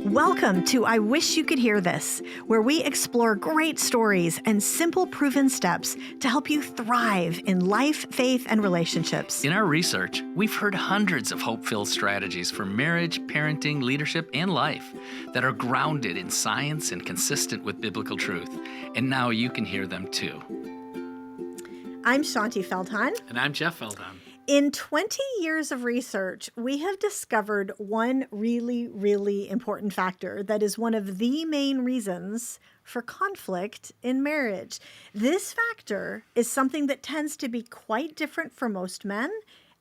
Welcome to I Wish You Could Hear This, where we explore great stories and simple proven steps to help you thrive in life, faith, and relationships. In our research, we've heard hundreds of hope-filled strategies for marriage, parenting, leadership, and life that are grounded in science and consistent with biblical truth. And now you can hear them too. I'm Shaunti Feldhahn. And I'm Jeff Feldhahn. In 20 years of research, we have discovered one really important factor that is one of the main reasons for conflict in marriage. This factor is something that tends to be quite different for most men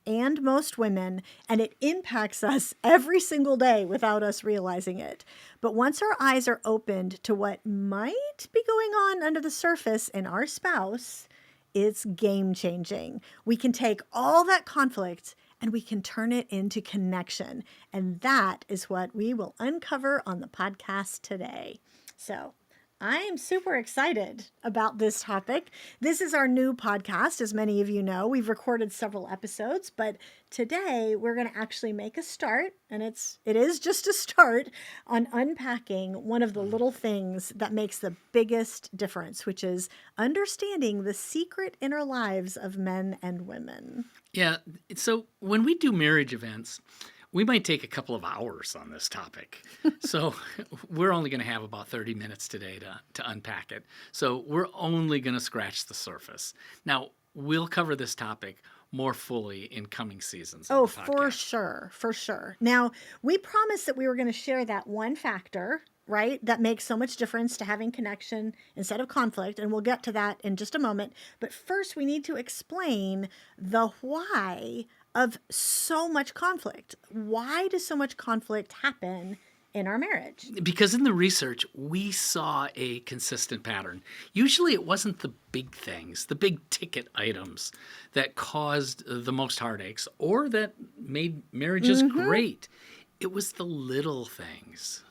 and most women, and it impacts us every single day without us realizing it. But once our eyes are opened to what might be going on under the surface in our spouse, it's game-changing. We can take all that conflict and we can turn it into connection. And that is what we will uncover on the podcast today. So I am super excited about this topic. This is our new podcast, as many of you know. We've recorded several episodes, but today we're going to actually make a start, and it is just a start on unpacking one of the little things that makes the biggest difference, which is understanding the secret inner lives of men and women. Yeah, so when we do marriage events, we might take a couple of hours on this topic. So we're only going to have about 30 minutes today to unpack it. So we're only going to scratch the surface. Now, we'll cover this topic more fully in coming seasons. Oh, for sure. Now, we promised that we were going to share that one factor, right, that makes so much difference to having connection instead of conflict, and we'll get to that in just a moment. But first, we need to explain the why of so much conflict. Why does so much conflict happen in our marriage? Because in the research, we saw a consistent pattern. Usually it wasn't the big things, the big ticket items that caused the most heartaches or that made marriages great. It was the little things.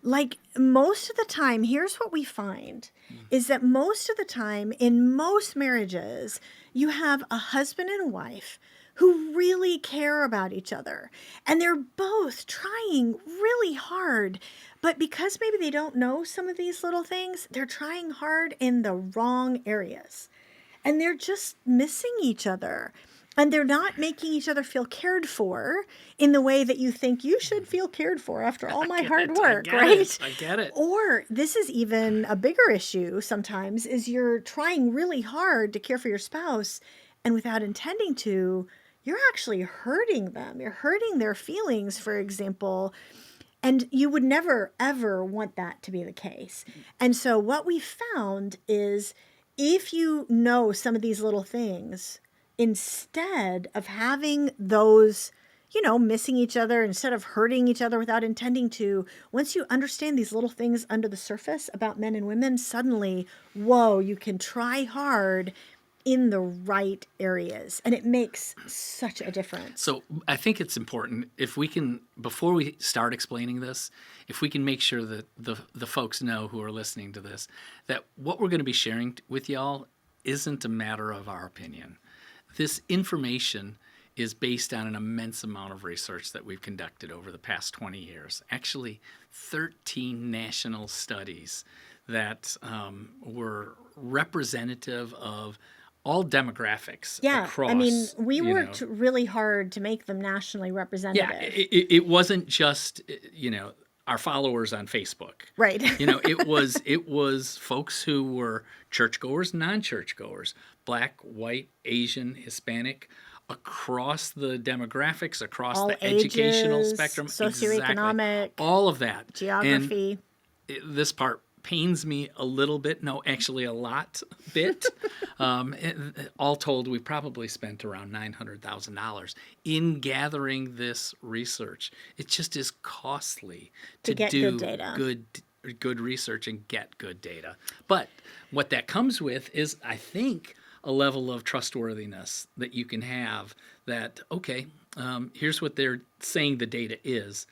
Like most of the time, here's what we find, is that most of the time in most marriages, you have a husband and a wife who really care about each other. And they're both trying really hard. But because maybe they don't know some of these little things, they're trying hard in the wrong areas. And they're just missing each other. And they're not making each other feel cared for in the way that you think you should feel cared for after all my hard work, right? I get it. Or this is even a bigger issue sometimes, is you're trying really hard to care for your spouse, and without intending to, you're actually hurting them. You're hurting their feelings, for example, and you would never, ever want that to be the case. And so what we found is if you know some of these little things, instead of having those, missing each other, instead of hurting each other without intending to, once you understand these little things under the surface about men and women, suddenly, whoa, you can try hard in the right areas. And it makes such a difference. So I think it's important if we can, before we start explaining this, if we can make sure that the folks know who are listening to this, that what we're going to be sharing with y'all isn't a matter of our opinion. This information is based on an immense amount of research that we've conducted over the past 20 years. Actually, 13 national studies that were representative of all demographics across. I mean, we worked really hard to make them nationally representative. Yeah, it wasn't just, our followers on Facebook. Right. It was folks who were churchgoers, non-churchgoers, Black, white, Asian, Hispanic, across the demographics, across all the ages, educational spectrum. socioeconomic, exactly. All of that. Geography. And this part pains me a little bit. No, actually a lot bit. All told, we probably spent around $900,000 in gathering this research. It just is costly to get do good data. Good research and get good data. But what that comes with is, I think, a level of trustworthiness that you can have that, okay, here's what they're saying the data is.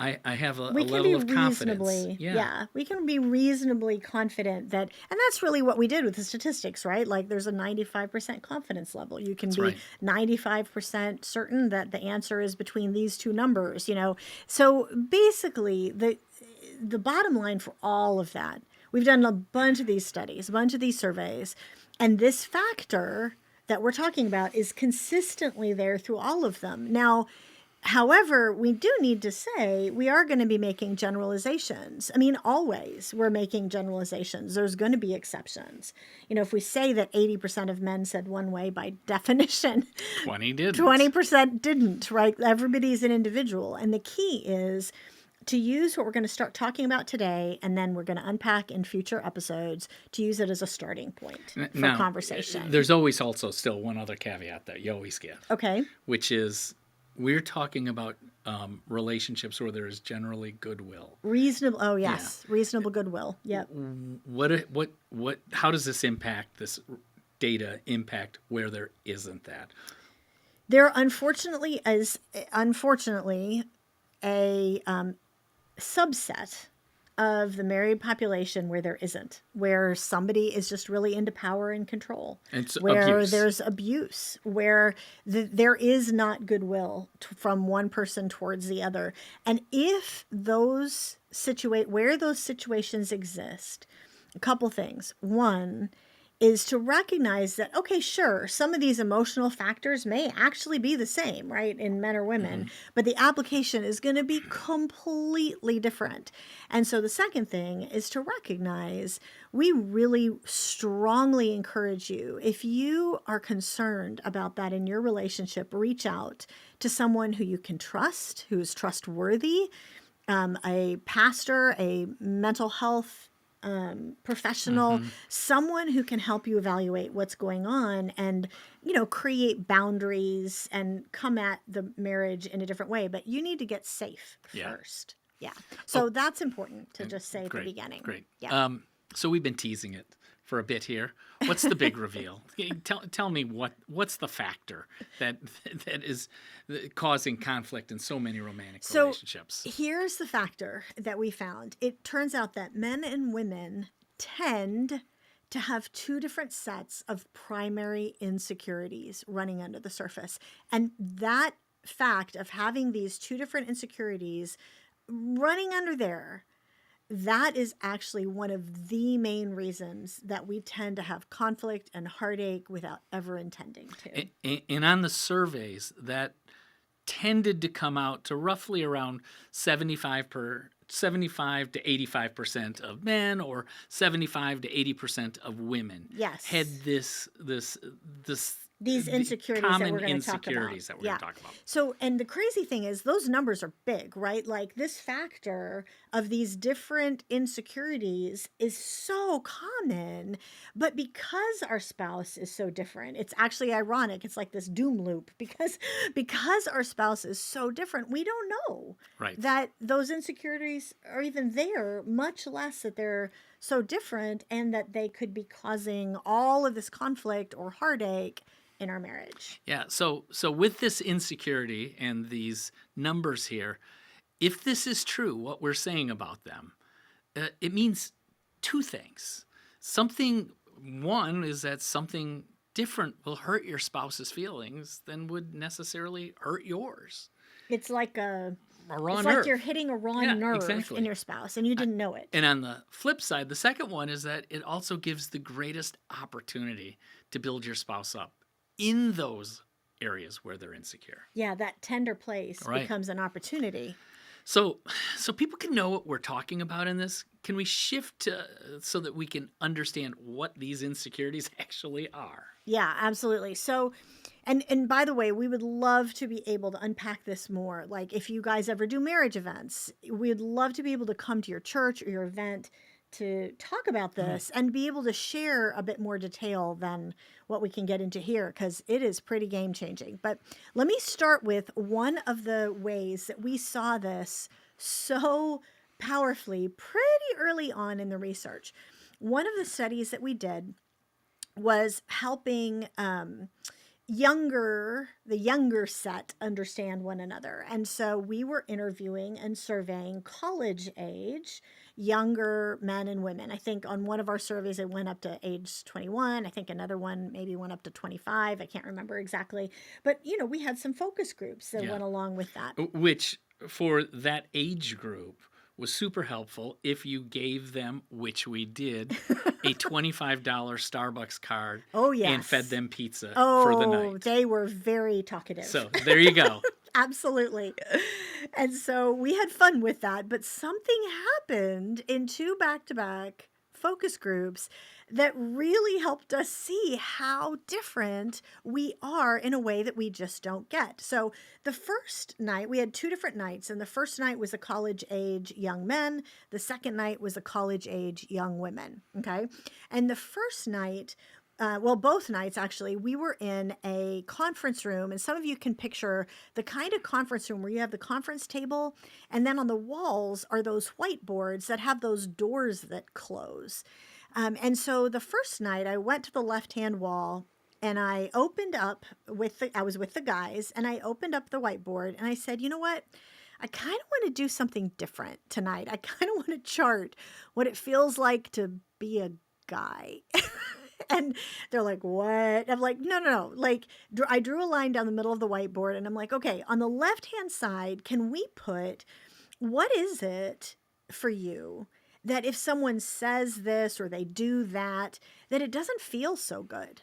I have a We can be level of confidence. reasonably, Yeah, yeah, we can be reasonably confident that, and that's really what we did with the statistics, right? Like there's a 95% confidence level. You can that's be right. 95% certain that the answer is between these two numbers, you know? So basically, the bottom line for all of that, we've done a bunch of these studies, a bunch of these surveys, and this factor that we're talking about is consistently there through all of them. Now, however, we do need to say we are going to be making generalizations. I mean, always we're making generalizations. There's going to be exceptions. You know, if we say that 80% of men said one way, by definition, 20 didn't. 20% didn't, right? Everybody's an individual. And the key is to use what we're going to start talking about today, and then we're going to unpack in future episodes to use it as a starting point for Now, conversation. there's always also still one other caveat that you always give, Okay. which is we're talking about relationships where there is generally goodwill. Reasonable. Oh, yes. Reasonable goodwill. Yep. How does this impact this data impact where there isn't that? There unfortunately is a subset of the married population where there isn't, where somebody is just really into power and control, It's where abuse. there's abuse, where there is not goodwill from one person towards the other. And if where those situations exist, a couple things. One is to recognize that, okay, sure, some of these emotional factors may actually be the same, right, in men or women, but the application is going to be completely different. And so the second thing is to recognize we really strongly encourage you, if you are concerned about that in your relationship, reach out to someone who you can trust, who's trustworthy, a pastor, a mental health professional, someone who can help you evaluate what's going on and, you know, create boundaries and come at the marriage in a different way. But you need to get safe first. Yeah. So that's important to just say at the beginning. Great. Yeah. So we've been teasing it for a bit here. What's the big reveal? Tell me what's the factor that is causing conflict in so many romantic relationships? Here's the factor that we found. It turns out that men and women tend to have two different sets of primary insecurities running under the surface. And that fact of having these two different insecurities running under there, that is actually one of the main reasons that we tend to have conflict and heartache without ever intending to. And on the surveys, that tended to come out to roughly around 75 to 85% of men, or 75 to 80% of women. Yes. Had these insecurities that common we're going to talk about. insecurities that we're going to talk about. So, and the crazy thing is those numbers are big, right? Like this factor of these different insecurities is so common, but because our spouse is so different, it's actually ironic. It's like this doom loop because our spouse is so different, we don't know that those insecurities are even there, much less that they're so different and that they could be causing all of this conflict or heartache in our marriage. Yeah. So with this insecurity and these numbers here, if this is true, what we're saying about them, it means two things. One is that something different will hurt your spouse's feelings than would necessarily hurt yours. It's like a raw it's nerve. Like you're hitting a raw nerve in your spouse and you didn't know it. And on the flip side, the second one is that it also gives the greatest opportunity to build your spouse up in those areas where they're insecure. Yeah, that tender place becomes an opportunity. So people can know what we're talking about in this. Can we shift so that we can understand what these insecurities actually are? Yeah, absolutely. So, and by the way, we would love to be able to unpack this more. Like if you guys ever do marriage events, we'd love to be able to come to your church or your event to talk about this and be able to share a bit more detail than what we can get into here, because it is pretty game changing. But let me start with one of the ways that we saw this so powerfully pretty early on in the research. One of the studies that we did was helping the younger set understand one another. And so we were interviewing and surveying college age younger men and women. I think on one of our surveys it went up to age 21. I think another one maybe went up to 25. I can't remember exactly. But we had some focus groups that Yeah. went along with that. Which for that age group was super helpful if you gave them, which we did, a $25 Starbucks card. Oh, yes. And fed them pizza Oh, for the night. They were very talkative. So there you go. Absolutely. And so we had fun with that. But something happened in 2 back-to-back focus groups that really helped us see how different we are in a way that we just don't get. So the first night, we had 2 different nights, and the first night was a college age young men. The second night was a college age young women. Okay. And the first night, both nights actually, we were in a conference room, and some of you can picture the kind of conference room where you have the conference table, and then on the walls are those whiteboards that have those doors that close. And so the first night I went to the left-hand wall and I opened up I was with the guys, and I opened up the whiteboard and I said, you know what? I kind of want to do something different tonight. I kind of want to chart what it feels like to be a guy. And they're like, what? I'm like, no. Like, I drew a line down the middle of the whiteboard, and I'm like, okay, on the left-hand side, can we put, what is it for you that if someone says this or they do that, that it doesn't feel so good?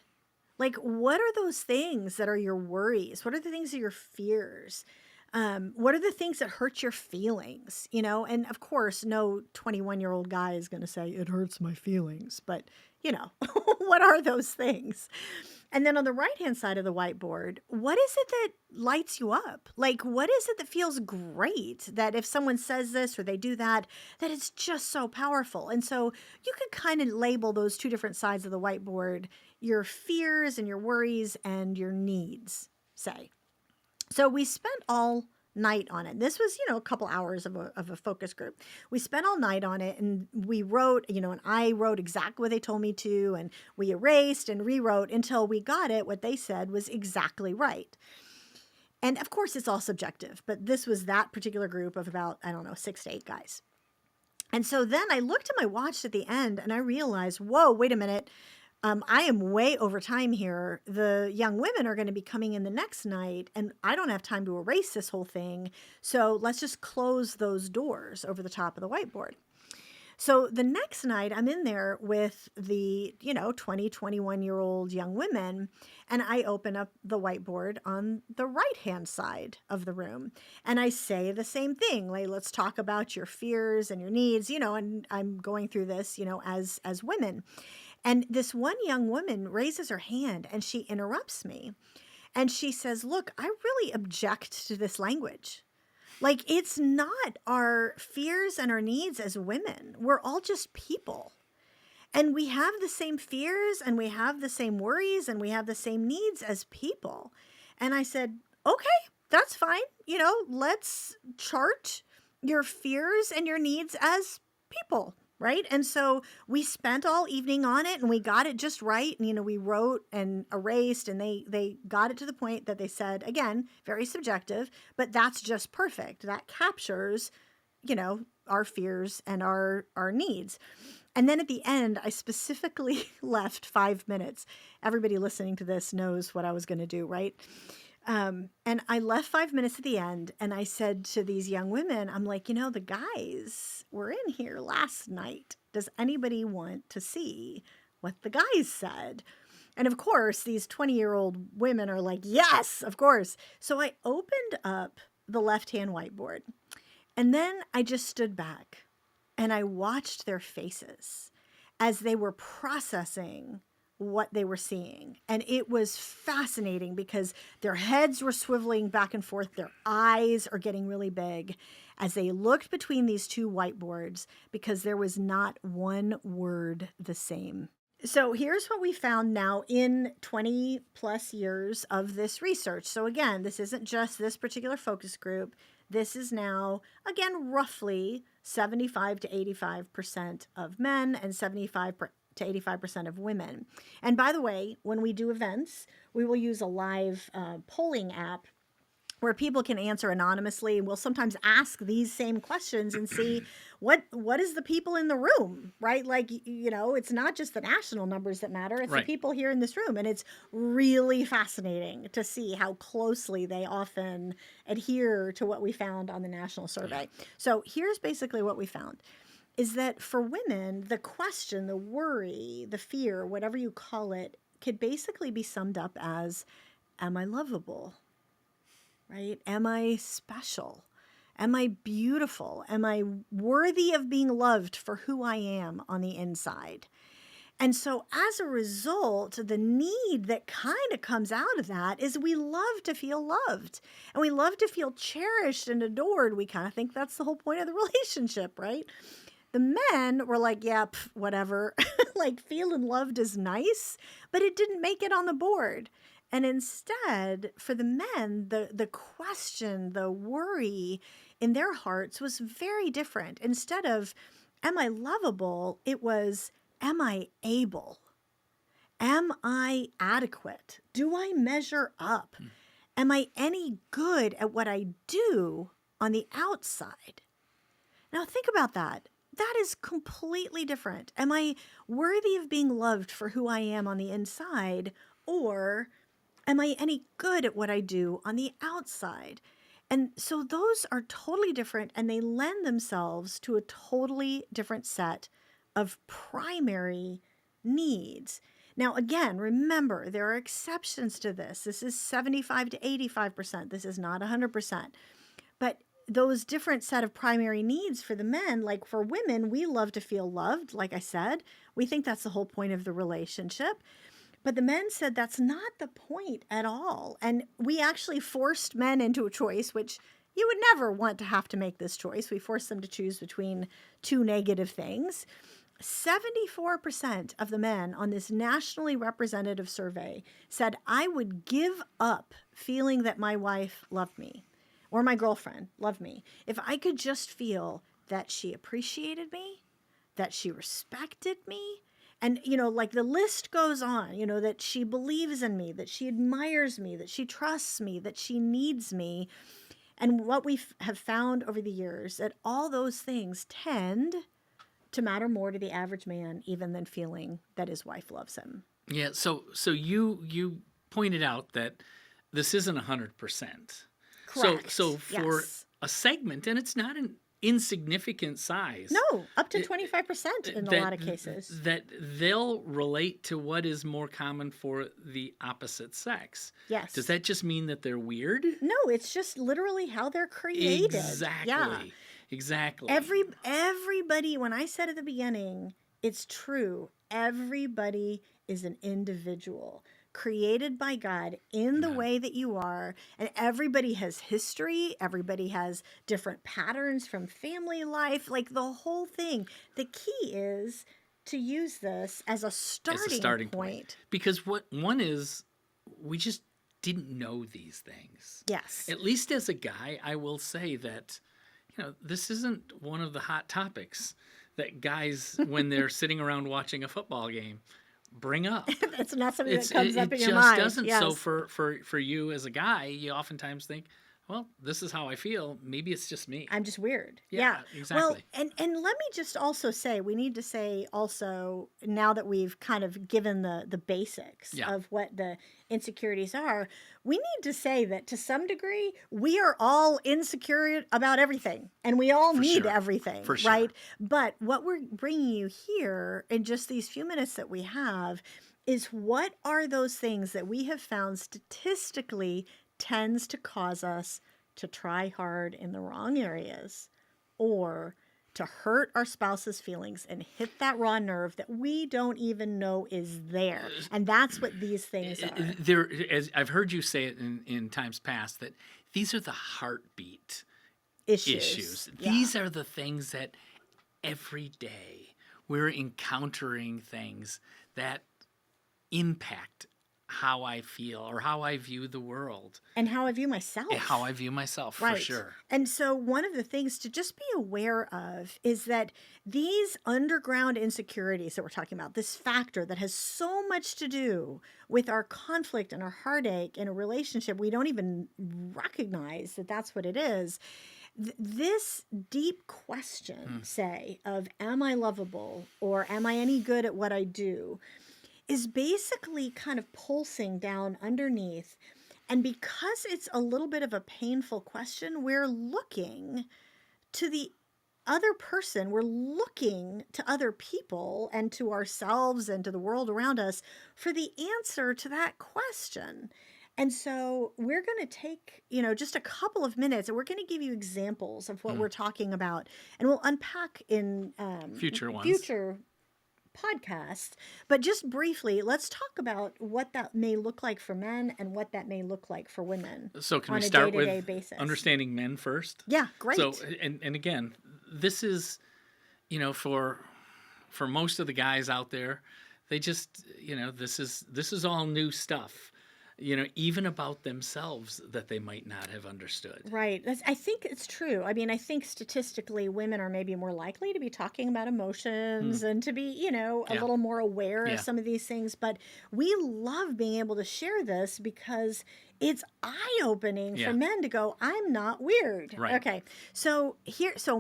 Like, what are those things that are your worries? What are the things that are your fears? What are the things that hurt your feelings? And of course, no 21-year-old guy is going to say, it hurts my feelings. But, what are those things? And then on the right-hand side of the whiteboard, what is it that lights you up? Like, what is it that feels great that if someone says this or they do that, that it's just so powerful? And so you could kind of label those 2 different sides of the whiteboard, your fears and your worries and your needs, say. So we spent all night on it. This was, a couple hours of a focus group. We spent all night on it, and we wrote, and I wrote exactly what they told me to, and we erased and rewrote until we got it. What they said was exactly right. And of course, it's all subjective, but this was that particular group of about, 6 to 8 guys. And so then I looked at my watch at the end and I realized, whoa, wait a minute. I am way over time here. The young women are going to be coming in the next night, and I don't have time to erase this whole thing. So let's just close those doors over the top of the whiteboard. So the next night I'm in there with the, 20, 21-year-old young women, and I open up the whiteboard on the right-hand side of the room. And I say the same thing, like, let's talk about your fears and your needs, and I'm going through this, as women. And this one young woman raises her hand and she interrupts me. And she says, look, I really object to this language. Like, it's not our fears and our needs as women. We're all just people. And we have the same fears and we have the same worries and we have the same needs as people. And I said, okay, that's fine. Let's chart your fears and your needs as people. Right. And so we spent all evening on it and we got it just right. And, we wrote and erased, and they got it to the point that they said, again, very subjective, but that's just perfect. That captures, our fears and our needs. And then at the end, I specifically left 5 minutes. Everybody listening to this knows what I was going to do. Right. And I left 5 minutes at the end, and I said to these young women, I'm like, the guys were in here last night. Does anybody want to see what the guys said? And of course, these 20-year-old women are like, yes, of course. So I opened up the left-hand whiteboard, and then I just stood back and I watched their faces as they were processing what they were seeing. And it was fascinating because their heads were swiveling back and forth. Their eyes are getting really big as they looked between these 2 whiteboards, because there was not one word the same. So here's what we found now in 20 plus years of this research. So again, this isn't just this particular focus group. This is now, again, roughly 75 to 85% of men and 75% to 85% of women. And by the way, when we do events, we will use a live polling app where people can answer anonymously, and we'll sometimes ask these same questions and see what is the people in the room, right? Like, it's not just the national numbers that matter, it's Right. the people here in this room. And it's really fascinating to see how closely they often adhere to what we found on the national survey. So here's basically what we found is that for women, the question, the worry, the fear, whatever you call it, could basically be summed up as, am I lovable? Right? Am I special? Am I beautiful? Am I worthy of being loved for who I am on the inside? And so as a result, the need that kind of comes out of that is we love to feel loved and we love to feel cherished and adored. We kind of think that's the whole point of the relationship, right? The men were like, yeah, whatever. Like feeling loved is nice, but it didn't make it on the board. And instead, for the men, the question, the worry in their hearts was very different. Instead of, am I lovable? It was, am I able? Am I adequate? Do I measure up? Am I any good at what I do on the outside? Now think about that. That is completely different. Am I worthy of being loved for who I am on the inside, or am I any good at what I do on the outside? And so those are totally different, and they lend themselves to a totally different set of primary needs. Now, again, remember, there are exceptions to this. This is 75 to 85%. This is not 100%. But those different set of primary needs for the men, like for women, we love to feel loved. Like I said, we think that's the whole point of the relationship. But the men said that's not the point at all. And we actually forced men into a choice, which you would never want to have to make this choice. We forced them to choose between two negative things. 74% of the men on this nationally representative survey said, I would give up feeling that my wife loved me or my girlfriend loved me if I could just feel that she appreciated me, that she respected me. And, like the list goes on, that she believes in me, that she admires me, that she trusts me, that she needs me. And what we have found over the years, that all those things tend to matter more to the average man even than feeling that his wife loves him. Yeah. So you pointed out that this isn't 100%. Correct. So for yes. a segment, and it's not an insignificant size. No, up to 25% in a lot of cases. That they'll relate to what is more common for the opposite sex. Yes. Does that just mean that they're weird? No, it's just literally how they're created. Exactly. Yeah. Exactly. Everybody, when I said at the beginning, it's true. Everybody is an individual created by God in the way that you are. And everybody has history. Everybody has different patterns from family life, like the whole thing. The key is to use this as a starting point. Because what one is, we just didn't know these things. Yes. At least as a guy, I will say that, this isn't one of the hot topics that guys, when they're sitting around watching a football game, bring up. It's not something that comes up in your mind. It just doesn't. Yes. So for you as a guy, you oftentimes think, well, this is how I feel. Maybe it's just me. I'm just weird. Yeah, exactly. Well, and let me just also say, we need to say also, now that we've kind of given the basics of what the insecurities are, we need to say that to some degree, we are all insecure about everything and we all need everything, right? But what we're bringing you here in just these few minutes that we have is, what are those things that we have found statistically tends to cause us to try hard in the wrong areas, or to hurt our spouse's feelings and hit that raw nerve that we don't even know is there. And that's what these things are. As I've heard you say it in times past, that these are the heartbeat issues. Yeah. These are the things that every day we're encountering things that impact how I feel or how I view the world And how I view and how myself. I view myself, for Right. sure. And so one of the things to just be aware of is that these underground insecurities that we're talking about, this factor that has so much to do with our conflict and our heartache in a relationship, we don't even recognize that that's what it is. This deep question, say, of am I lovable or am I any good at what I do, is basically kind of pulsing down underneath. And because it's a little bit of a painful question, we're looking to the other person, we're looking to other people and to ourselves and to the world around us for the answer to that question. And so we're going to take, just a couple of minutes and we're going to give you examples of what we're talking about. And we'll unpack in Future ones. future podcast. But just briefly, let's talk about what that may look like for men and what that may look like for women So can on we a start day-to-day with basis. understanding men first? Yeah, great. So and again, this is, for most of the guys out there, they just, this is all new stuff. Even about themselves that they might not have understood. Right. I think it's true. I mean, I think statistically women are maybe more likely to be talking about emotions and to be, a Yeah. little more aware Yeah. of some of these things. But we love being able to share this because it's eye-opening Yeah. for men to go, I'm not weird. Right. Okay. So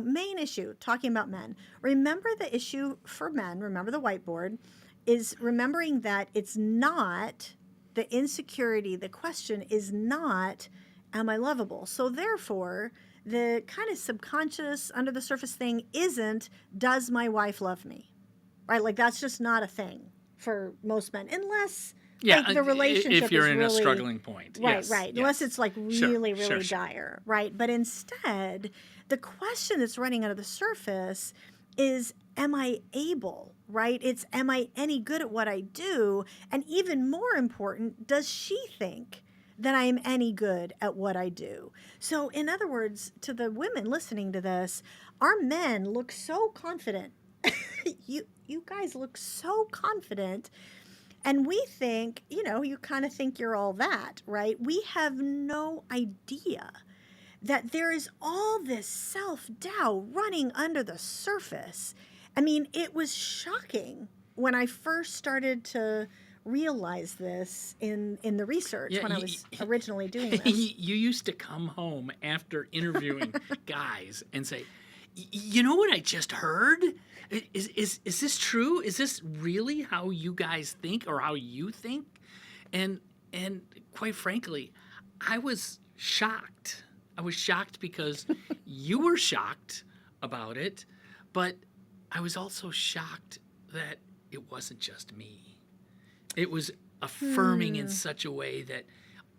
main issue, talking about men. Remember the issue for men, remember the whiteboard, is remembering that it's not the insecurity, the question is not, am I lovable? So therefore, the kind of subconscious, under the surface thing isn't, does my wife love me? Right? Like that's just not a thing for most men, unless like the relationship if you're is in really, a struggling point. Right, Yes, right. yes. Unless it's like Sure, really, sure, really sure. dire, right? But instead, the question that's running under the surface is, am I able, right? It's, am I any good at what I do? And even more important, does she think that I am any good at what I do? So in other words, to the women listening to this, our men look so confident. You guys look so confident. And we think, you kind of think you're all that, right? We have no idea that there is all this self-doubt running under the surface. I mean, it was shocking when I first started to realize this in the research Yeah, when I was originally doing this. You used to come home after interviewing guys and say, you know what I just heard? Is this true? Is this really how you guys think or how you think? And quite frankly, I was shocked. I was shocked because you were shocked about it, but I was also shocked that it wasn't just me. It was affirming in such a way that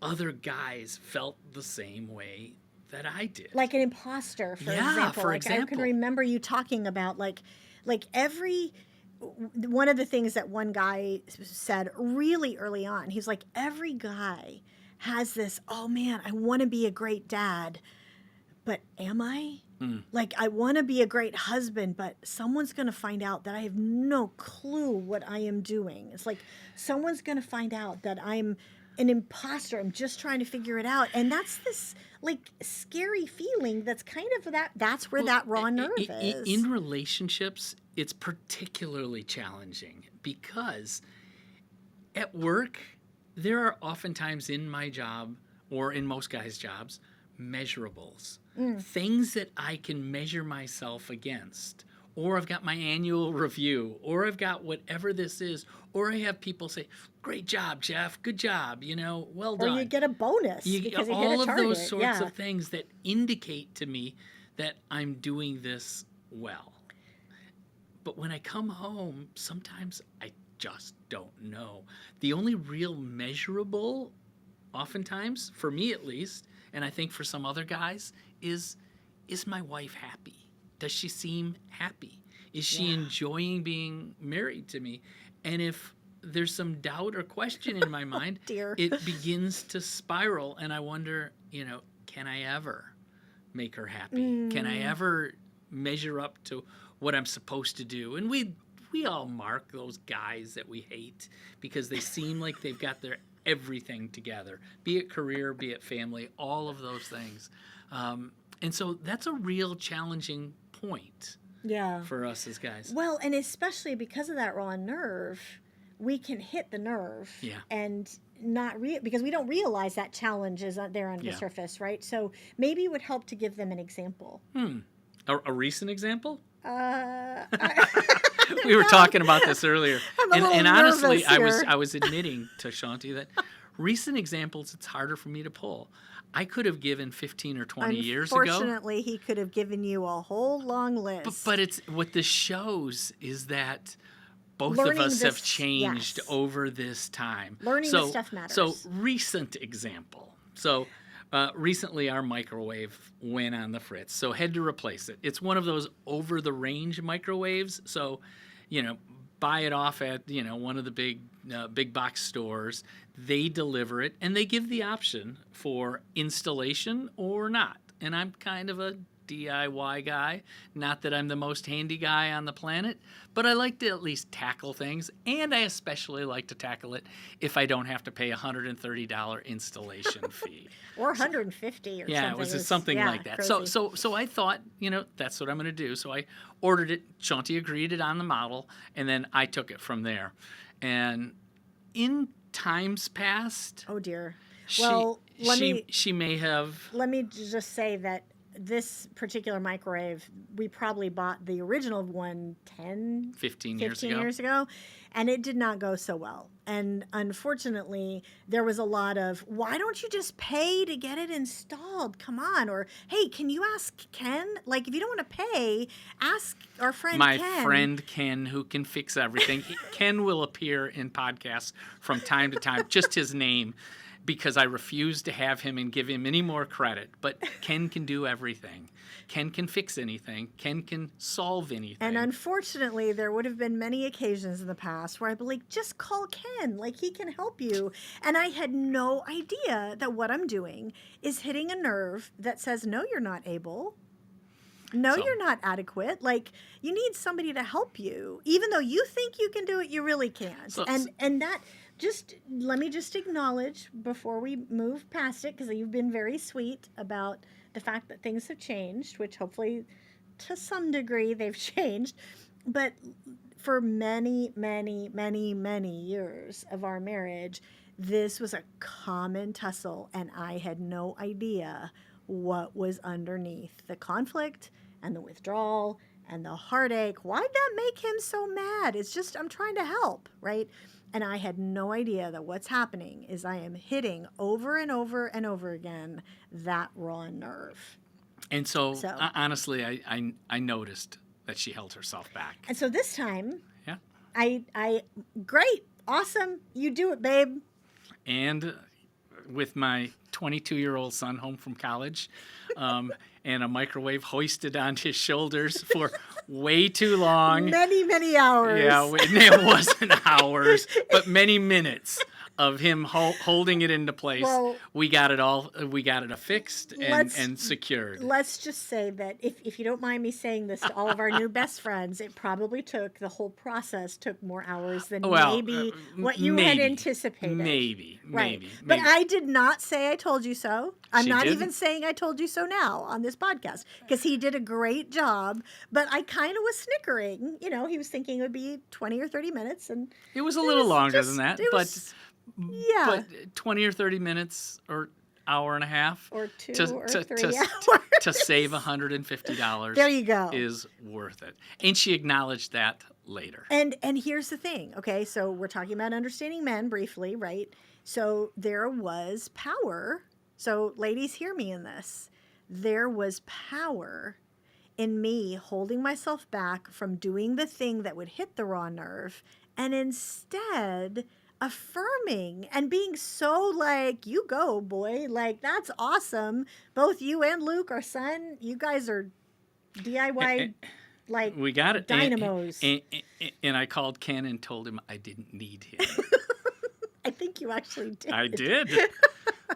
other guys felt the same way that I did. Like an imposter, for example. For I example. can remember you talking about like every one of the things that one guy said really early on. He's like, every guy has this, oh man, I want to be a great dad, but am I? Like, I want to be a great husband, but someone's going to find out that I have no clue what I am doing. It's like someone's going to find out that I'm an imposter. I'm just trying to figure it out. And that's this like scary feeling that's kind of that's where that raw nerve is. In relationships, it's particularly challenging because at work, there are oftentimes in my job or in most guys' jobs, measurables. Things that I can measure myself against. Or I've got my annual review, or I've got whatever this is, or I have people say, "Great job, Jeff. Good job. Well done." Or you get a bonus because you all hit a of target. those sorts of things that indicate to me that I'm doing this well. But when I come home, sometimes I just don't know. The only real measurable, oftentimes, for me at least, and I think for some other guys, is my wife happy? Does she seem happy? Is she enjoying being married to me? And if there's some doubt or question in my mind, dear. it begins to spiral, and I wonder, can I ever make her happy? Can I ever measure up to what I'm supposed to do? And we all mark those guys that we hate because they seem like they've got their everything together, be it career, be it family, all of those things. And so that's a real challenging point Yeah. for us as guys. Well, and especially because of that raw nerve, we can hit the nerve Yeah. and not because we don't realize that challenge is there under the Yeah. surface, right? So maybe it would help to give them an example. A recent example? Uh, We were talking about this earlier, I'm a little and honestly, nervous here. I was admitting to Shaunti that recent examples it's harder for me to pull. I could have given 15 or 20 years ago. Unfortunately, he could have given you a whole long list. But it's what this shows is that both Learning of us have this- changed yes. over this time. Learning this stuff matters. So recent example. So recently our microwave went on the fritz, so had to replace it. It's one of those over-the-range microwaves. So, buy it off at one of the big box stores. They deliver it and they give the option for installation or not. And I'm kind of a DIY guy. Not that I'm the most handy guy on the planet, but I like to at least tackle things, and I especially like to tackle it if I don't have to pay a $130 installation fee. Or 150 or something. Yeah, it was just something like that. Crazy. So I thought, that's what I'm going to do. So I ordered it. Shaunti agreed it on the model, and then I took it from there. And in times past, Oh dear. she Well, she may have. let me just say that this particular microwave, we probably bought the original one 15 years ago. years ago, and it did not go so well. And unfortunately, there was a lot of, why don't you just pay to get it installed? Come on. Or, hey, can you ask Ken? Like, if you don't want to pay, ask our friend My Ken. friend Ken, who can fix everything. Ken will appear in podcasts from time to time, just his name, because I refuse to have him and give him any more credit. But Ken can do everything. Ken can fix anything. Ken can solve anything. And unfortunately, there would have been many occasions in the past where I'd be like, just call Ken, like he can help you. And I had no idea that what I'm doing is hitting a nerve that says, no, you're not able. No, So- you're not adequate. Like, you need somebody to help you. Even though you think you can do it, you really can't. So- and that, just let me just acknowledge before we move past it, because you've been very sweet about the fact that things have changed, which hopefully to some degree they've changed. But for many, many, many, many years of our marriage, this was a common tussle, and I had no idea what was underneath the conflict and the withdrawal and the heartache. Why'd that make him so mad? It's just, I'm trying to help, right? And I had no idea that what's happening is I am hitting over and over and over again that raw nerve. And so So- honestly, I noticed that she held herself back. And so this time, Yeah. I great, awesome, you do it, babe. And with my 22-year-old son home from college, and a microwave hoisted on his shoulders for way too long. Many, many hours. Yeah, it wasn't hours, but many minutes of him holding it into place. Well, we got it affixed and secured. Let's just say that if you don't mind me saying this to all of our new best friends, it probably the whole process took more hours than maybe what you had anticipated. Maybe. Right. Maybe. But I did not say I told you so. I'm She not didn't? even saying I told you so now on this podcast, because he did a great job. But I kind of was snickering. He was thinking it would be 20 or 30 minutes. And It was a little longer just- than that, it but was- yeah. but 20 or 30 minutes or hour and a half Or two or to, 3 to, hours. to save $150 There you go. is worth it. And she acknowledged that later. And here's the thing, okay? So we're talking about understanding men briefly, right? So there was power. So ladies, hear me in this. There was power in me holding myself back from doing the thing that would hit the raw nerve, and instead affirming and being so like, you go, boy. Like, that's awesome. Both you and Luke, our son, you guys are DIY like We got it. dynamos. And I called Ken and told him I didn't need him. I think you actually did. I did.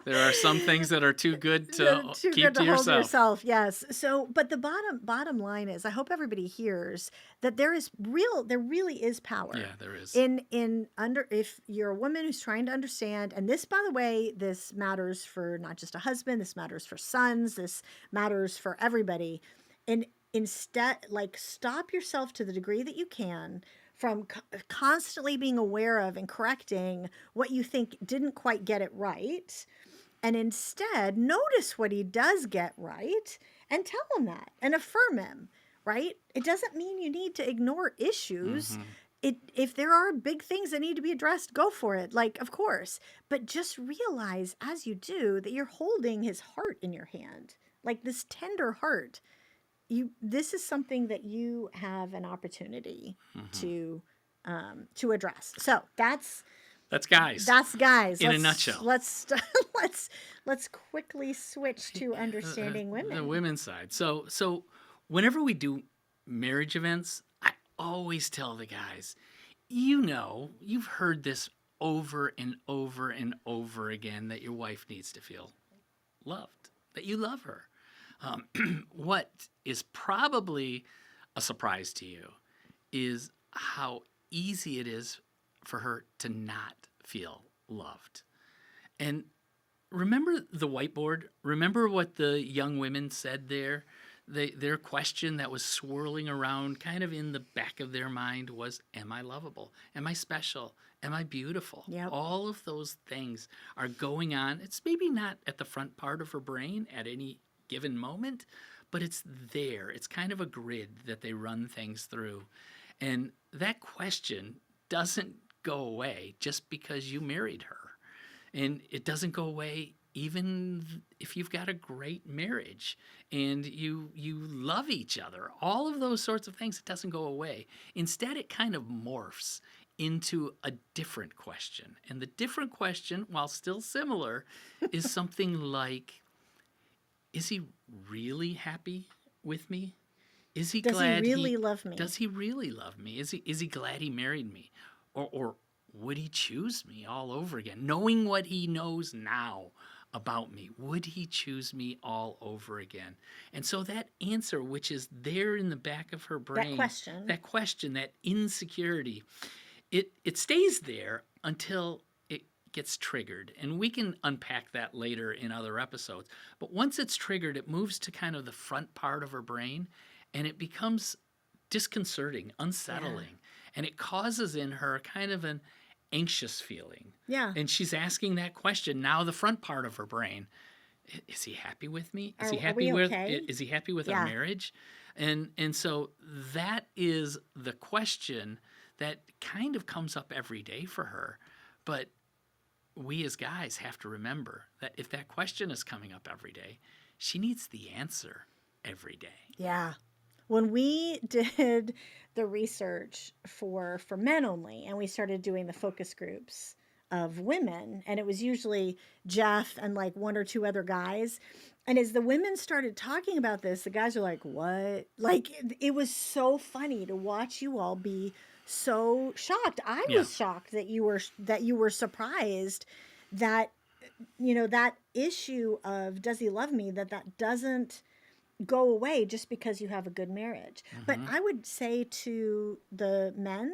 There are some things that are too good They're to too keep good to to hold yourself. yourself. Yes. So, but the bottom line is, I hope everybody hears that there really is power Yeah, there is. in under if you're a woman who's trying to understand. And this, by the way, this matters for not just a husband. This matters for sons. This matters for everybody. And instead, like, stop yourself to the degree that you can from constantly being aware of and correcting what you think didn't quite get it right, and instead notice what he does get right and tell him that and affirm him, right? It doesn't mean you need to ignore issues. Mm-hmm. If there are big things that need to be addressed, go for it, like, of course. But just realize as you do that you're holding his heart in your hand, like this tender heart. This is something that you have an opportunity Mm-hmm. to address. So That's guys. that's guys. In a nutshell. Let's quickly switch to understanding The women. women's side. So whenever we do marriage events, I always tell the guys, you've heard this over and over and over again, that your wife needs to feel loved, that you love her. What is probably a surprise to you is how easy it is for her to not feel loved. And remember the whiteboard? Remember what the young women said there? Their question that was swirling around kind of in the back of their mind was, am I lovable? Am I special? Am I beautiful? Yep. All of those things are going on. It's maybe not at the front part of her brain at any given moment, but it's there. It's kind of a grid that they run things through. And that question doesn't go away just because you married her. And it doesn't go away even if you've got a great marriage and you love each other. All of those sorts of things, it doesn't go away. Instead, it kind of morphs into a different question. And the different question, while still similar, is something like, is he really happy with me? Is he Does he glad really love me? Does he really love me? Is he glad he married me? Or would he choose me all over again? Knowing what he knows now about me, would he choose me all over again? And so that answer, which is there in the back of her brain, that question, that insecurity, it stays there until it gets triggered. And we can unpack that later in other episodes. But once it's triggered, it moves to kind of the front part of her brain, and it becomes disconcerting, unsettling, and it causes in her kind of an anxious feeling. Yeah. And she's asking that question now, the front part of her brain, is he happy with me? Is he happy are we with okay? Is he happy with our marriage? And so that is the question that kind of comes up every day for her. But we as guys have to remember that if that question is coming up every day, she needs the answer every day. Yeah. When we did the research for men only, and we started doing the focus groups of women, and it was usually Jeff and like one or two other guys. And as the women started talking about this, the guys are like, what? Like, it was so funny to watch you all be so shocked. I was shocked that you were surprised that, that issue of does he love me, that doesn't go away just because you have a good marriage. Mm-hmm. But I would say to the men,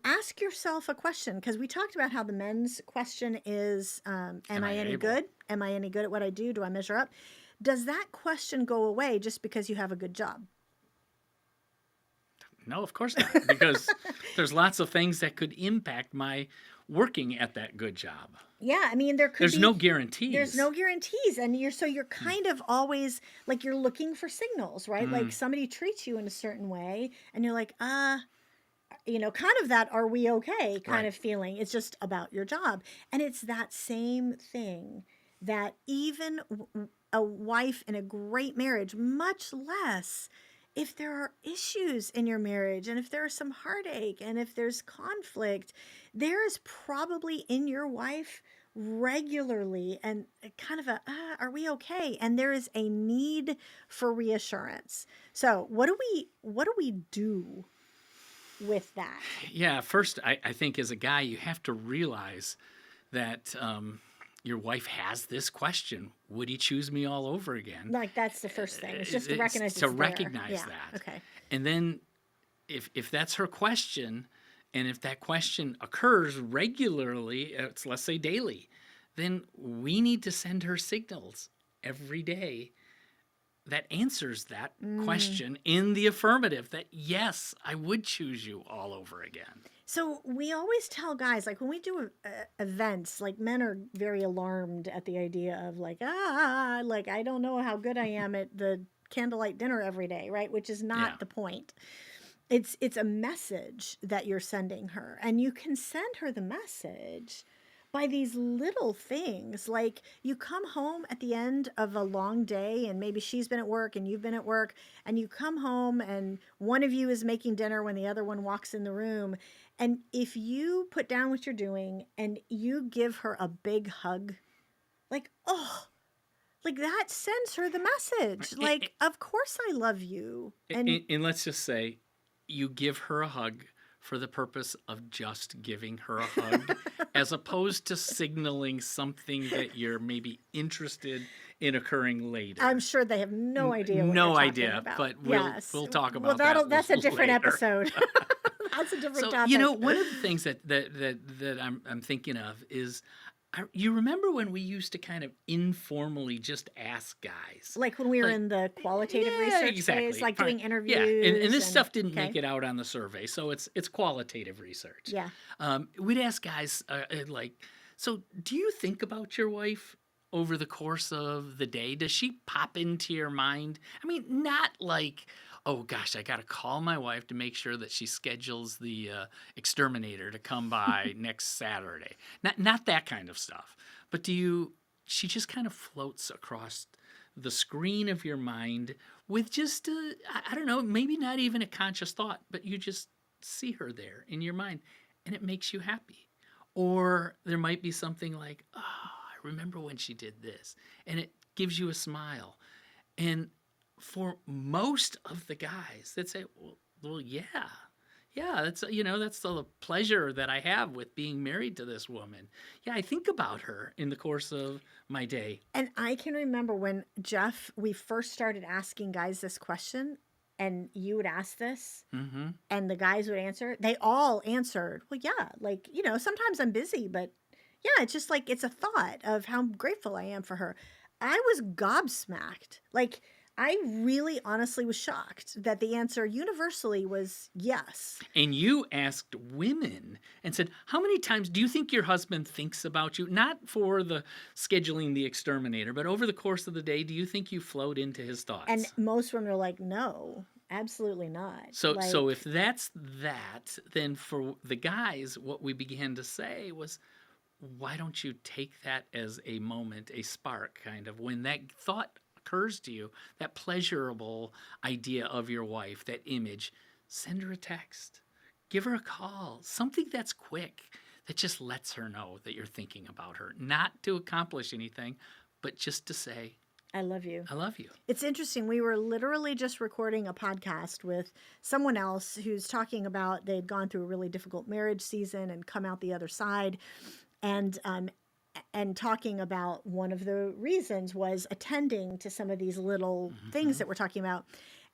ask yourself a question, because we talked about how the men's question is, am I any good? Am I any good at what I do? Do I measure up? Does that question go away just because you have a good job? No, of course not, because there's lots of things that could impact my working at that good job. Yeah, I mean, there's no guarantees. There's no guarantees, and you're kind of always like you're looking for signals, right? Like somebody treats you in a certain way, and you're like, kind of that "are we okay" kind of feeling. It's just about your job, and it's that same thing that even a wife in a great marriage, much less if there are issues in your marriage, and if there's some heartache, and if there's conflict, there is probably in your wife regularly and kind of are we okay? And there is a need for reassurance. So what do we do with that? Yeah, first, I think as a guy, you have to realize that your wife has this question, would he choose me all over again? Like, that's the first thing. It's just to It's recognize it's to there. recognize Yeah. that. Okay. And then if that's her question, and if that question occurs regularly, let's say daily, then we need to send her signals every day that answers that question in the affirmative, that yes, I would choose you all over again. So we always tell guys, like when we do events, like men are very alarmed at the idea of like, like I don't know how good I am at the candlelight dinner every day, right? Which is not Yeah. the point. It's a message that you're sending her, and you can send her the message by these little things. Like you come home at the end of a long day, and maybe she's been at work and you've been at work, and you come home and one of you is making dinner when the other one walks in the room. And if you put down what you're doing and you give her a big hug, like, oh, like that sends her the message. Like, of course I love you. And let's just say you give her a hug for the purpose of just giving her a hug, as opposed to signaling something that you're maybe interested in occurring later. I'm sure they have no idea what No you're talking idea, about. but Yes. we'll talk Well, about that that's a different later. episode. That's a different So, topic. you know, one of the things that I'm thinking of is, you remember when we used to kind of informally just ask guys? Like when we were Like, in the qualitative yeah, research exactly. phase, like Fine. doing interviews. Yeah, and this stuff didn't okay. make it out on the survey, so it's qualitative research. Yeah. We'd ask guys like, so do you think about your wife over the course of the day? Does she pop into your mind? I mean, not like, oh gosh, I got to call my wife to make sure that she schedules the exterminator to come by next Saturday. Not that kind of stuff. But she just kind of floats across the screen of your mind with just, I don't know, maybe not even a conscious thought, but you just see her there in your mind, and it makes you happy. Or there might be something like, oh, I remember when she did this, and it gives you a smile. And for most of the guys, they'd say, well, yeah, that's the pleasure that I have with being married to this woman. Yeah, I think about her in the course of my day. And I can remember when, Jeff, we first started asking guys this question, and you would ask this, and the guys would answer. They all answered, well, yeah, like, sometimes I'm busy, but yeah, it's just like, it's a thought of how grateful I am for her. I was gobsmacked. Like, I really honestly was shocked that the answer universally was yes. And you asked women and said, how many times do you think your husband thinks about you? Not for the scheduling the exterminator, but over the course of the day, do you think you float into his thoughts? And most women are like, no, absolutely not. So if that's that, then for the guys, what we began to say was, why don't you take that as a moment, a spark, kind of, when that thought occurs to you, that pleasurable idea of your wife, that image, send her a text, give her a call, something that's quick, that just lets her know that you're thinking about her, not to accomplish anything, but just to say, I love you. I love you. It's interesting. We were literally just recording a podcast with someone else who's talking about they'd gone through a really difficult marriage season and come out the other side. And talking about one of the reasons was attending to some of these little things that we're talking about.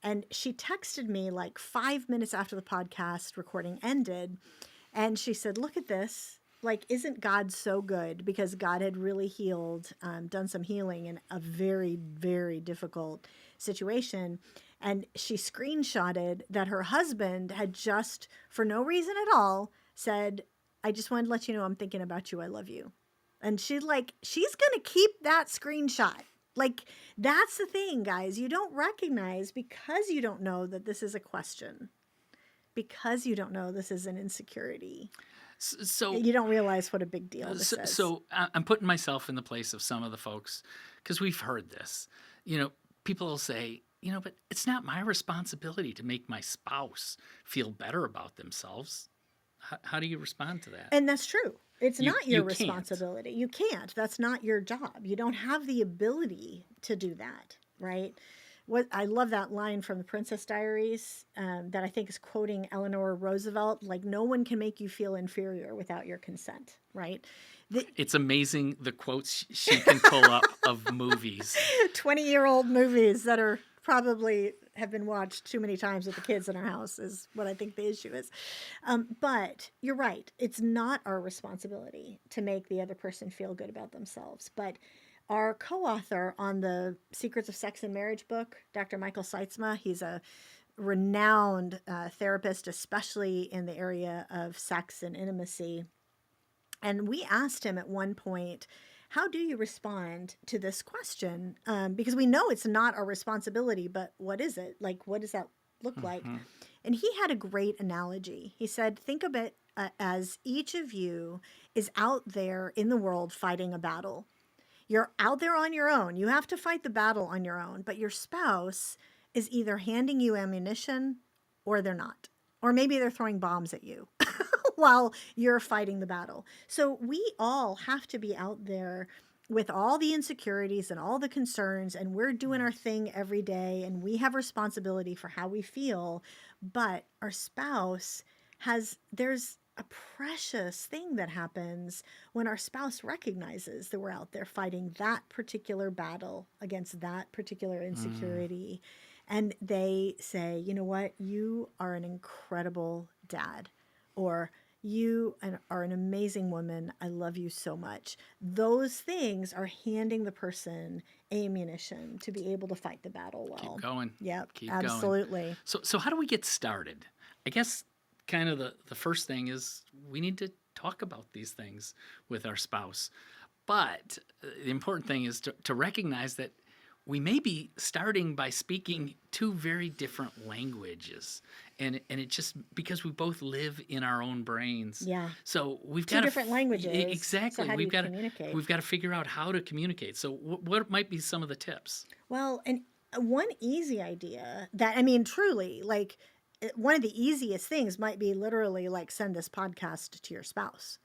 And she texted me like 5 minutes after the podcast recording ended. And she said, look at this. Like, isn't God so good? Because God had really healed, done some healing in a very, very difficult situation. And she screenshotted that her husband had just, for no reason at all, said, I just wanted to let you know I'm thinking about you. I love you. And she's going to keep that screenshot. Like, that's the thing, guys. You don't recognize, because you don't know that this is a question, because you don't know this is an insecurity. So you don't realize what a big deal this is. So I'm putting myself in the place of some of the folks, because we've heard this. People will say, but it's not my responsibility to make my spouse feel better about themselves. How do you respond to that? And that's true. It's not your you can't. responsibility. You can't. That's not your job. You don't have the ability to do that, right? I love that line from the Princess Diaries that I think is quoting Eleanor Roosevelt, like, no one can make you feel inferior without your consent, right? It's amazing the quotes she can pull up of movies. 20-year-old movies that are probably have been watched too many times with the kids in our house is what I think the issue is. But you're right. It's not our responsibility to make the other person feel good about themselves. But our co-author on the Secrets of Sex and Marriage book, Dr. Michael Seitzma, he's a renowned therapist, especially in the area of sex and intimacy. And we asked him at one point, how do you respond to this question? Because we know it's not our responsibility, but what is it? Like, what does that look like? And he had a great analogy. He said, think of it as each of you is out there in the world fighting a battle. You're out there on your own. You have to fight the battle on your own, but your spouse is either handing you ammunition or they're not. Or maybe they're throwing bombs at you while you're fighting the battle. So we all have to be out there with all the insecurities and all the concerns, and we're doing our thing every day, and we have responsibility for how we feel. But our spouse there's a precious thing that happens when our spouse recognizes that we're out there fighting that particular battle against that particular insecurity. And they say, you know what, you are an incredible dad, or you are an amazing woman. I love you so much. Those things are handing the person ammunition to be able to fight the battle well. Keep going. Yep, Keep absolutely. going. So how do we get started? I guess kind of the first thing is we need to talk about these things with our spouse. But the important thing is to recognize that we may be starting by speaking two very different languages. And it just, because we both live in our own brains. Yeah. So we've Two got different languages. Exactly. So how do you communicate? We've got to figure out how to communicate. So what might be some of the tips? Well, and one easy idea that, I mean, truly, like, one of the easiest things might be literally like send this podcast to your spouse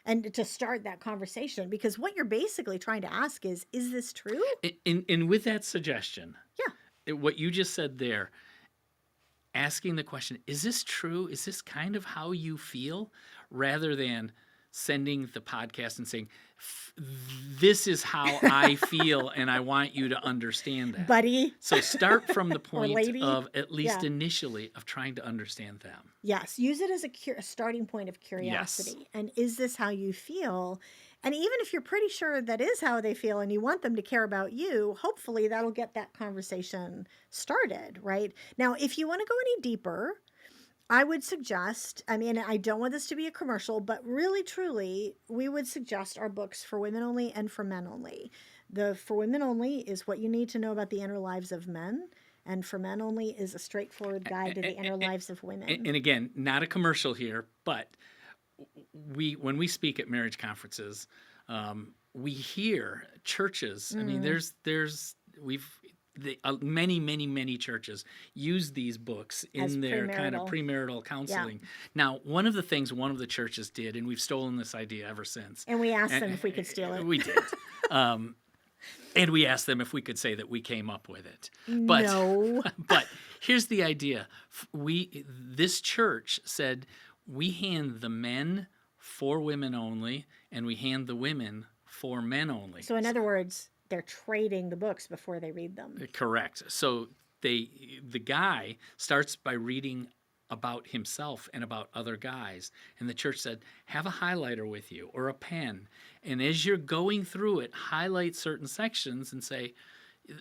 and to start that conversation, because what you're basically trying to ask is this true? And with that suggestion, Yeah. what you just said there, asking the question, is this true? Is this kind of how you feel? Rather than sending the podcast and saying, this is how I feel, and I want you to understand that. Buddy. So start from the point lady. of, at least Yeah. initially, of trying to understand them. Yes, use it as a starting point of curiosity. Yes. And is this how you feel? And even if you're pretty sure that is how they feel and you want them to care about you, hopefully that'll get that conversation started, right? Now, if you want to go any deeper, I would suggest, I mean, I don't want this to be a commercial, but really, truly, we would suggest our books for women only and for men only. The For Women Only is What You Need to Know About the Inner Lives of Men, and For Men Only is a straightforward guide to the inner lives of women. And again, not a commercial here, but when we speak at marriage conferences, we hear churches. I mean, many churches use these books in their kind of premarital counseling. Yeah. Now, one of the things one of the churches did, and we've stolen this idea ever since. And we asked them if we could steal it. We did. And we asked them if we could say that we came up with it. But, no. But here's the idea. This church said we hand the men for women only, and we hand the women for men only. So in other words, they're trading the books before they read them. Correct. So the guy starts by reading about himself and about other guys. And the church said, have a highlighter with you or a pen. And as you're going through it, highlight certain sections and say,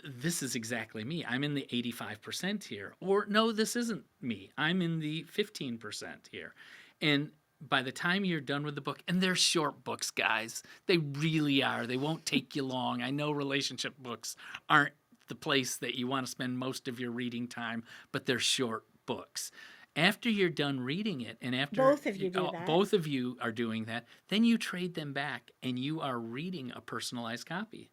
this is exactly me. I'm in the 85% here. Or no, this isn't me. I'm in the 15% here. And by the time you're done with the book, and they're short books, guys, they really are. They won't take you long. I know relationship books aren't the place that you want to spend most of your reading time, but they're short books. After you're done reading it, and after both of you do that, both of you are doing that, then you trade them back, and you are reading a personalized copy.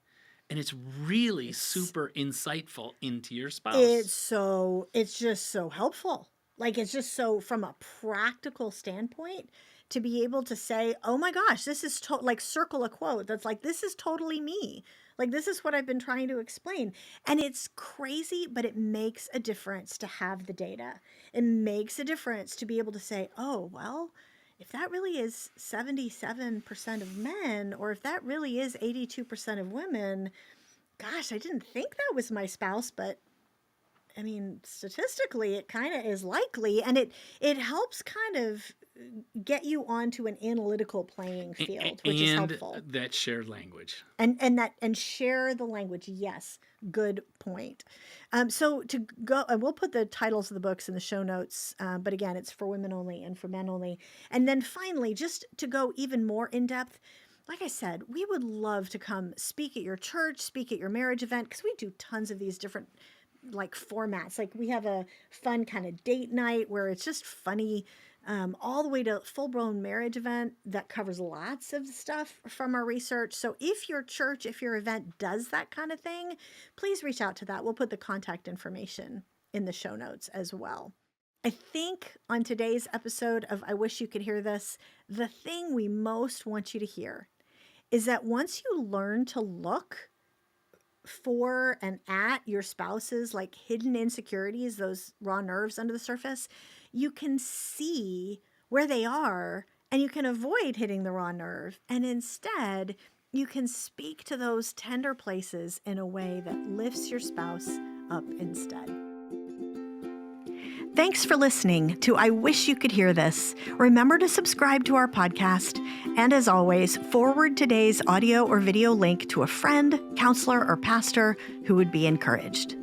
And it's really super insightful into your spouse. It's just so helpful. Like, it's just so, from a practical standpoint, to be able to say, oh my gosh, this is like circle a quote that's like, this is totally me. Like, this is what I've been trying to explain. And it's crazy, but it makes a difference to have the data. It makes a difference to be able to say, oh, well, if that really is 77% of men, or if that really is 82% of women, gosh, I didn't think that was my spouse, but I mean, statistically, it kind of is likely, and it helps kind of get you onto an analytical playing field, which is And helpful. that shared language. And share the language. Yes, good point. So to go, and we'll put the titles of the books in the show notes. But again, it's for women only and for men only. And then finally, just to go even more in depth, like I said, we would love to come speak at your church, speak at your marriage event, because we do tons of these different like formats. Like we have a fun kind of date night where it's just funny, all the way to full-blown marriage event that covers lots of stuff from our research. So if your church, if your event does that kind of thing, please reach out to that. We'll put the contact information in the show notes as well. I think on today's episode of I Wish You Could Hear This, the thing we most want you to hear is that once you learn to look for and at your spouse's like hidden insecurities, those raw nerves under the surface, you can see where they are and you can avoid hitting the raw nerve. And instead, you can speak to those tender places in a way that lifts your spouse up instead. Thanks for listening to I Wish You Could Hear This. Remember to subscribe to our podcast. And as always, forward today's audio or video link to a friend, counselor, or pastor who would be encouraged.